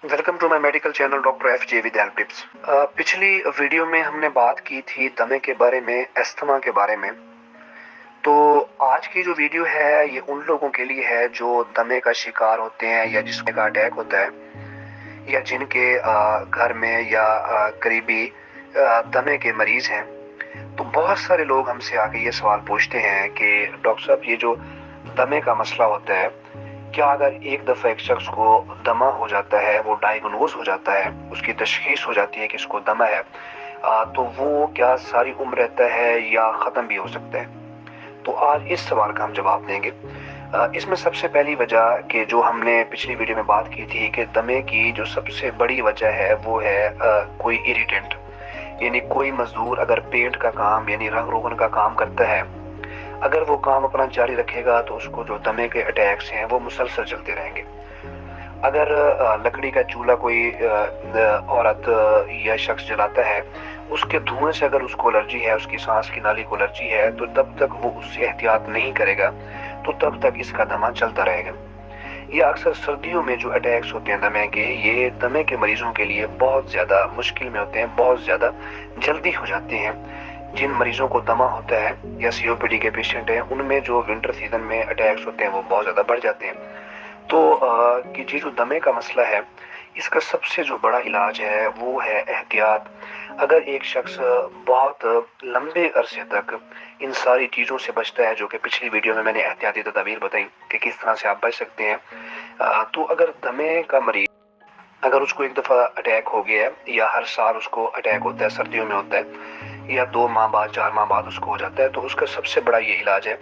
Welcome to my medical channel doctor FJ with health tips. पिछली video में हमने बात की थी दमे के बारे में, अस्थमा के बारे में। तो आज की जो वीडियो है ये उन लोगों के लिए है जो दमे का शिकार होते हैं या जिसमें का अटैक होता है या जिनके घर में या करीबी दमे के मरीज हैं। तो बहुत सारे लोग हमसे आके ये सवाल पूछते हैं कि डॉक्टर साहब ये जो दमे का मसला होता है, क्या अगर एक दफ़ा एक शख्स को दमा हो जाता है, वो डायग्नोज हो जाता है, उसकी तशखीस हो जाती है कि इसको दमा है, तो वो क्या सारी उम्र रहता है या ख़त्म भी हो सकता है? तो आज इस सवाल का हम जवाब देंगे। इसमें सबसे पहली वजह कि जो हमने पिछली वीडियो में बात की थी कि दमे की जो सबसे बड़ी वजह है वो है कोई इरिटेंट, यानी कोई मजदूर अगर पेंट का काम यानी रंग रोगन का काम करता है, अगर वो काम अपना जारी रखेगा तो उसको जो दमे के अटैक्स हैं वो मुसलसल चलते रहेंगे। अगर लकड़ी का चूल्हा कोई औरत या शख्स जलाता है, उसके धुएं से अगर उसको एलर्जी है, उसकी सांस की नाली को एलर्जी है, तो तब तक वो उससे एहतियात नहीं करेगा, तो तब तक इसका दमा चलता रहेगा। या अक्सर सर्दियों में जो अटैक्स होते हैं दमे के, ये दमे के मरीजों के लिए बहुत ज़्यादा मुश्किल में होते हैं, बहुत ज़्यादा जल्दी हो जाते हैं। जिन मरीजों को दमा होता है या COPD के पेशेंट हैं, उनमें जो विंटर सीजन में अटैक्स होते हैं वो बहुत ज़्यादा बढ़ जाते हैं। तो कि जो दमे का मसला है, इसका सबसे जो बड़ा इलाज है वो है एहतियात। अगर एक शख्स बहुत लंबे अरसे तक इन सारी चीज़ों से बचता है, जो कि पिछली वीडियो में मैंने एहतियाती तदाबीर बताई कि किस तरह से आप बच सकते हैं, तो अगर दमे का मरीज अगर उसको एक दफ़ा अटैक हो गया है या हर साल उसको अटैक होता है, सर्दियों में होता है या 2 माह बाद 4 माह बाद उसको हो जाता है, तो उसका सबसे बड़ा ये इलाज है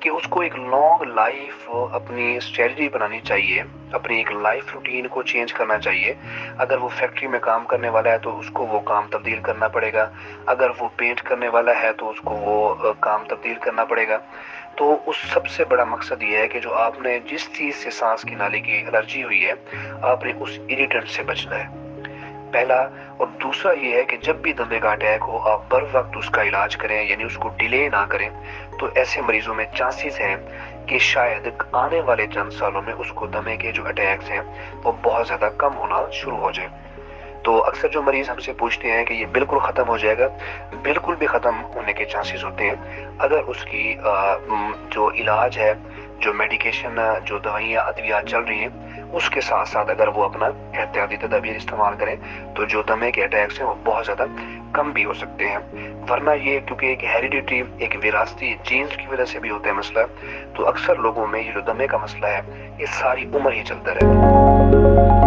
कि उसको एक लॉन्ग लाइफ अपनी स्ट्रेटजी बनानी चाहिए, अपनी एक लाइफ रूटीन को चेंज करना चाहिए। अगर वो फैक्ट्री में काम करने वाला है तो उसको वो काम तब्दील करना पड़ेगा, अगर वो पेंट करने वाला है तो उसको वो काम तब्दील करना पड़ेगा। तो उस सबसे बड़ा मकसद ये है कि जो आपने जिस चीज़ से सांस की नाली की एलर्जी हुई है, आपने उस इरिटेंट से बचना है, पहला। और दूसरा ये है कि जब भी दमे का अटैक हो, आप बर वक्त उसका इलाज करें, यानी उसको डिले ना करें। तो ऐसे मरीजों में चांसेस हैं कि शायद आने वाले चंद सालों में उसको दमे के जो अटैक्स हैं वो बहुत ज़्यादा कम होना शुरू हो जाए। तो अक्सर जो मरीज हमसे पूछते हैं कि ये बिल्कुल ख़त्म हो जाएगा, बिल्कुल भी ख़त्म होने के चांसेस होते हैं अगर उसकी जो इलाज है, जो मेडिकेशन, जो दवाइयाँ अद्वियात चल रही हैं, उसके साथ साथ अगर वो अपना एहतियाती तदाबीर इस्तेमाल करें, तो जो दमे के अटैक्स हैं वो बहुत ज़्यादा कम भी हो सकते हैं। वरना ये क्योंकि एक हेरिडिटी, एक विरासती जीन्स की वजह से भी होता है मसला, तो अक्सर लोगों में ये जो दमे का मसला है ये सारी उम्र ही चलता रहता है।